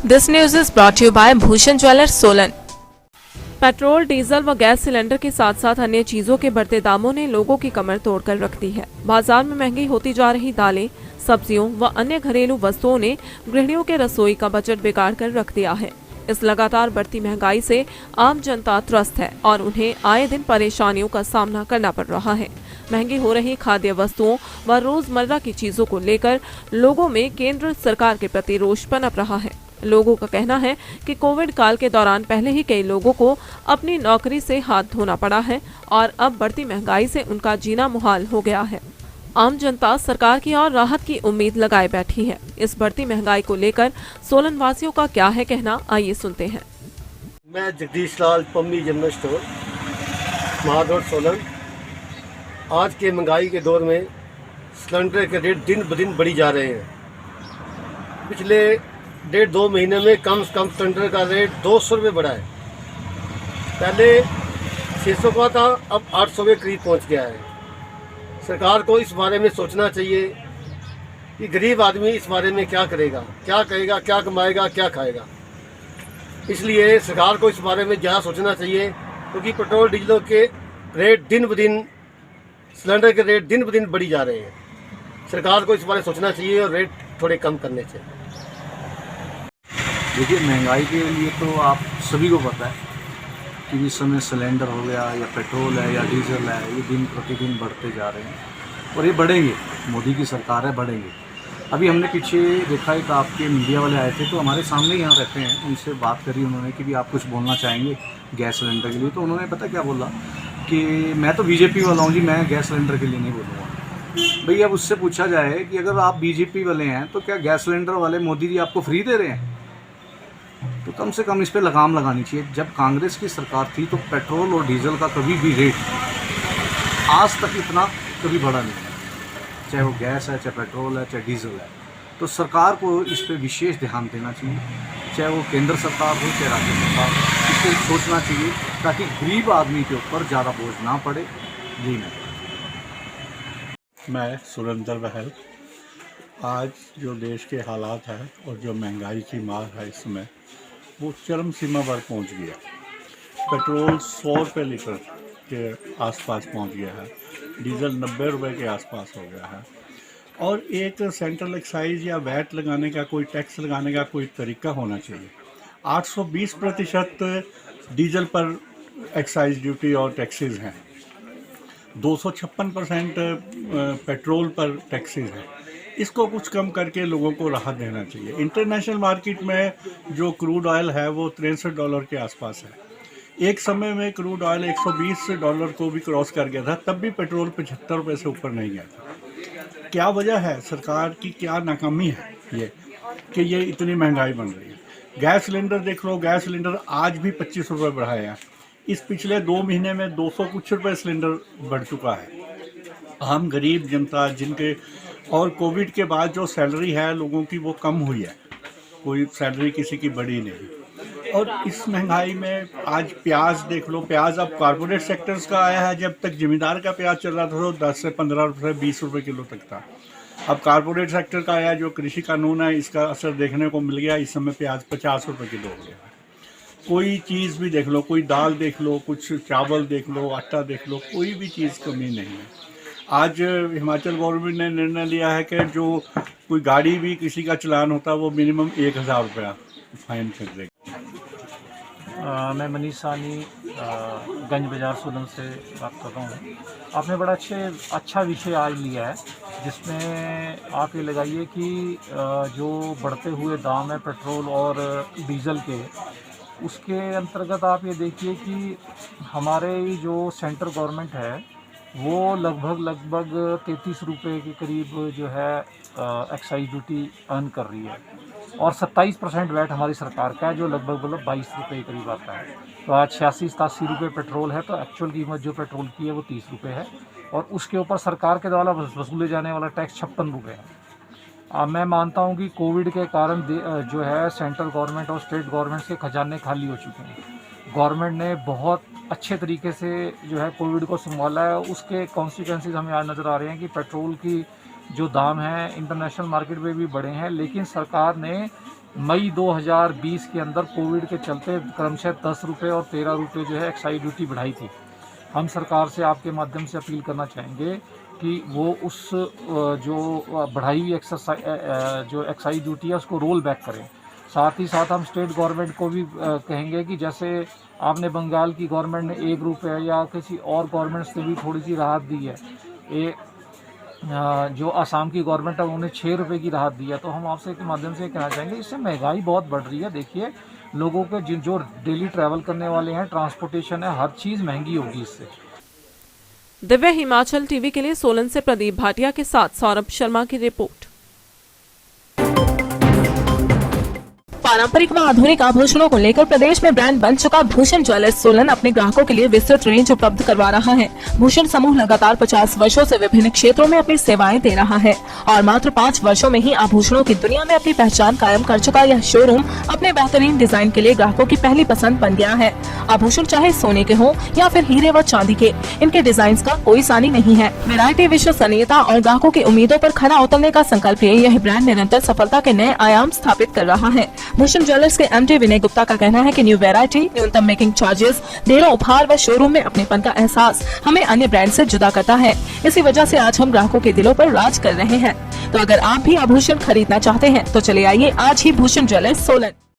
This news is brought to you by Bhushan Jewellers, Solan. Petrol, diesel व gas cylinder के साथ साथ अन्य चीजों के बढ़ते दामों ने लोगों की कमर तोड़कर रख दी है। बाजार में महंगी होती जा रही दालें, सब्जियों व अन्य घरेलू वस्तुओं ने गृहिणियों के रसोई का बजट बिगाड़ कर रख दिया है। इस लगातार बढ़ती महंगाई से आम जनता त्रस्त है और उन्हें आए दिन परेशानियों का सामना करना पड़ रहा है। महंगी हो रही खाद्य वस्तुओं व रोजमर्रा की चीजों को लेकर लोगों में केंद्र सरकार के प्रति रोष पनप रहा है। लोगों का कहना है कि कोविड काल के दौरान पहले ही कई लोगों को अपनी नौकरी से हाथ धोना पड़ा है और अब बढ़ती महंगाई से उनका जीना मुहाल हो गया है। आम जनता सरकार की और राहत की उम्मीद लगाए बैठी है। इस बढ़ती महंगाई को लेकर सोलन वासियों का क्या है कहना, आइए सुनते हैं। मैं जगदीश लाल, पम्मी जनरल स्टोर, महादौर, सोलन। आज के महंगाई के दौर में सिलेंडर के रेट दिन ब दिन बढ़ी जा रहे हैं। पिछले 1.5-2 महीने में कम से कम सिलेंडर का रेट 200 रुपये बढ़ा है। पहले 600 का था, अब 800 के करीब पहुंच गया है। सरकार को इस बारे में सोचना चाहिए कि गरीब आदमी इस बारे में क्या करेगा, क्या कहेगा, क्या कमाएगा, क्या खाएगा। इसलिए सरकार को इस बारे में ज़्यादा सोचना चाहिए, क्योंकि पेट्रोल डीजलों के रेट दिन ब दिन, सिलेंडर के रेट दिन ब दिन बढ़ी जा रहे हैं। सरकार को इस बारे में सोचना चाहिए और रेट थोड़े कम करने चाहिए। देखिए, महंगाई के लिए तो आप सभी को पता है कि इस समय सिलेंडर हो गया या पेट्रोल है या डीजल है, ये दिन प्रतिदिन बढ़ते जा रहे हैं और ये बढ़ेंगे। मोदी की सरकार है, बढ़ेंगे। अभी हमने पीछे देखा, एक आपके मीडिया वाले आए थे तो हमारे सामने यहाँ रहते हैं, उनसे बात करी उन्होंने कि भी आप कुछ बोलना चाहेंगे गैस सिलेंडर के लिए। तो उन्होंने पता क्या बोला कि मैं तो बीजेपी वाला हूँ जी, मैं गैस सिलेंडर के लिए नहीं बोलूँगा। भाई, अब उससे पूछा जाए कि अगर आप बीजेपी वाले हैं तो क्या गैस सिलेंडर वाले मोदी जी आपको फ्री दे रहे हैं? तो कम से कम इस पर लगाम लगानी चाहिए। जब कांग्रेस की सरकार थी तो पेट्रोल और डीजल का कभी भी रेट आज तक इतना कभी बढ़ा नहीं है, चाहे वो गैस है, चाहे पेट्रोल है, चाहे डीजल है। तो सरकार को इस पर विशेष ध्यान देना चाहिए, चाहे वो केंद्र सरकार हो चाहे राज्य सरकार, इस पर सोचना चाहिए ताकि गरीब आदमी के ऊपर ज़्यादा बोझ ना पड़े। यही मैं सुरेंद्र बहल। आज जो देश के हालात है और जो महंगाई की मार है इस समय, वो चरम सीमा पर पहुंच गया। पेट्रोल 100 रुपये लीटर के आसपास पहुंच गया है, डीजल 90 रुपये के आसपास हो गया है। और एक सेंट्रल एक्साइज या वैट लगाने का, कोई टैक्स लगाने का कोई तरीका होना चाहिए। 820% डीजल पर एक्साइज ड्यूटी और टैक्सेस हैं, 256% पेट्रोल पर टैक्सेस हैं। इसको कुछ कम करके लोगों को राहत देना चाहिए। इंटरनेशनल मार्केट में जो क्रूड ऑयल है वो $63 के आसपास है। एक समय में क्रूड ऑयल $120 को भी क्रॉस कर गया था, तब भी पेट्रोल 75 रुपये से ऊपर नहीं गया था। क्या वजह है? सरकार की क्या नाकामी है ये कि ये इतनी महंगाई बन रही है। गैस सिलेंडर देख लो, गैस सिलेंडर आज भी 25 रुपये बढ़ाए हैं। इस पिछले 2 महीने में 200 कुछ रुपये सिलेंडर बढ़ चुका है। आम गरीब जनता जिनके, और कोविड के बाद जो सैलरी है लोगों की वो कम हुई है, कोई सैलरी किसी की बढ़ी नहीं। और इस महंगाई में आज प्याज देख लो, प्याज अब कॉर्पोरेट सेक्टर्स का आया है। जब तक ज़मींदार का प्याज चल रहा था तो 10 से 15 रुपये, 20 रुपये किलो तक था। अब कॉर्पोरेट सेक्टर का आया, जो कृषि कानून है, इसका असर देखने को मिल गया। इस समय प्याज 50 रुपये किलो हो गया है। कोई चीज़ भी देख लो, कोई दाल देख लो, कुछ चावल देख लो, आटा देख लो, कोई भी चीज़ कमी नहीं है। आज हिमाचल गवर्नमेंट ने निर्णय लिया है कि जो कोई गाड़ी भी किसी का चलान होता है वो मिनिमम 1000 रुपया फाइन कर देगा। मैं मनीष सानी गंज बाज़ार सोलन से बात कर रहा हूँ। आपने बड़ा अच्छा विषय आज लिया है, जिसमें आप ये लगाइए कि जो बढ़ते हुए दाम है पेट्रोल और डीजल के, उसके अंतर्गत आप ये देखिए कि हमारे जो सेंट्रल गवर्नमेंट है वो लगभग 33 रुपये के करीब जो है एक्साइज ड्यूटी अर्न कर रही है और 27% वैट हमारी सरकार का है, जो लगभग 22 रुपये के करीब आता है। तो आज 86-87 रुपये पेट्रोल है, तो एक्चुअल कीमत जो पेट्रोल की है वो 30 रुपये है और उसके ऊपर सरकार के द्वारा वसूले जाने वाला टैक्स 56 रुपये है। मैं मानता हूँ कि कोविड के कारण जो है सेंट्रल गवर्नमेंट और स्टेट गवर्नमेंट के खजाने खाली हो चुके हैं। गवर्नमेंट ने बहुत अच्छे तरीके से जो है कोविड को संभाला है। उसके कॉन्सिक्वेंसेस हमें आज नज़र आ रहे हैं कि पेट्रोल की जो दाम हैं इंटरनेशनल मार्केट में भी बढ़े हैं, लेकिन सरकार ने मई 2020 के अंदर कोविड के चलते क्रमशः 10 रुपये और 13 रुपये जो है एक्साइज ड्यूटी बढ़ाई थी। हम सरकार से आपके माध्यम से अपील करना चाहेंगे कि वो उस जो बढ़ाई हुई जो एक्साइज ड्यूटी है उसको रोल बैक करें। साथ ही साथ हम स्टेट गवर्नमेंट को भी कहेंगे कि जैसे आपने बंगाल की गवर्नमेंट ने 1 रुपये या किसी और गवर्नमेंट से भी थोड़ी सी राहत दी है, जो आसाम की गवर्नमेंट है उन्होंने 6 रुपये की राहत दी है, तो हम आपसे के माध्यम से कहना चाहेंगे इससे महंगाई बहुत बढ़ रही है। देखिए लोगों के जो डेली ट्रैवल करने वाले हैं, ट्रांसपोर्टेशन है, हर चीज़ महंगी होगी इससे। दिव्य हिमाचल टीवी के लिए सोलन से प्रदीप भाटिया के साथ सौरभ शर्मा की रिपोर्ट। पारंपरिक व आधुनिक आभूषणों को लेकर प्रदेश में ब्रांड बन चुका भूषण ज्वेलर्स सोलन अपने ग्राहकों के लिए विस्तृत रेंज उपलब्ध करवा रहा है। भूषण समूह लगातार 50 वर्षों से विभिन्न क्षेत्रों में अपनी सेवाएं दे रहा है और मात्र 5 वर्षों में ही आभूषणों की दुनिया में अपनी पहचान कायम कर चुका यह शोरूम अपने बेहतरीन डिजाइन के लिए ग्राहकों की पहली पसंद बन गया है। आभूषण चाहे सोने के हो या फिर हीरे व चांदी के, इनके डिजाइन का कोई सानी नहीं है। वैरायटी, विश्वसनीयता और ग्राहकों की उम्मीदों पर खरा उतरने का संकल्प लिए यह ब्रांड निरंतर सफलता के नए आयाम स्थापित कर रहा है। भूषण ज्वेलर्स के एमडी विनय गुप्ता का कहना है कि न्यू वैरायटी, न्यूनतम मेकिंग चार्जेस, ढेरों उपहार व शोरूम में अपनेपन का एहसास हमें अन्य ब्रांड से जुदा करता है। इसी वजह से आज हम ग्राहकों के दिलों पर राज कर रहे हैं। तो अगर आप भी आभूषण खरीदना चाहते हैं तो चले आइए आज ही भूषण ज्वेलर्स सोलन।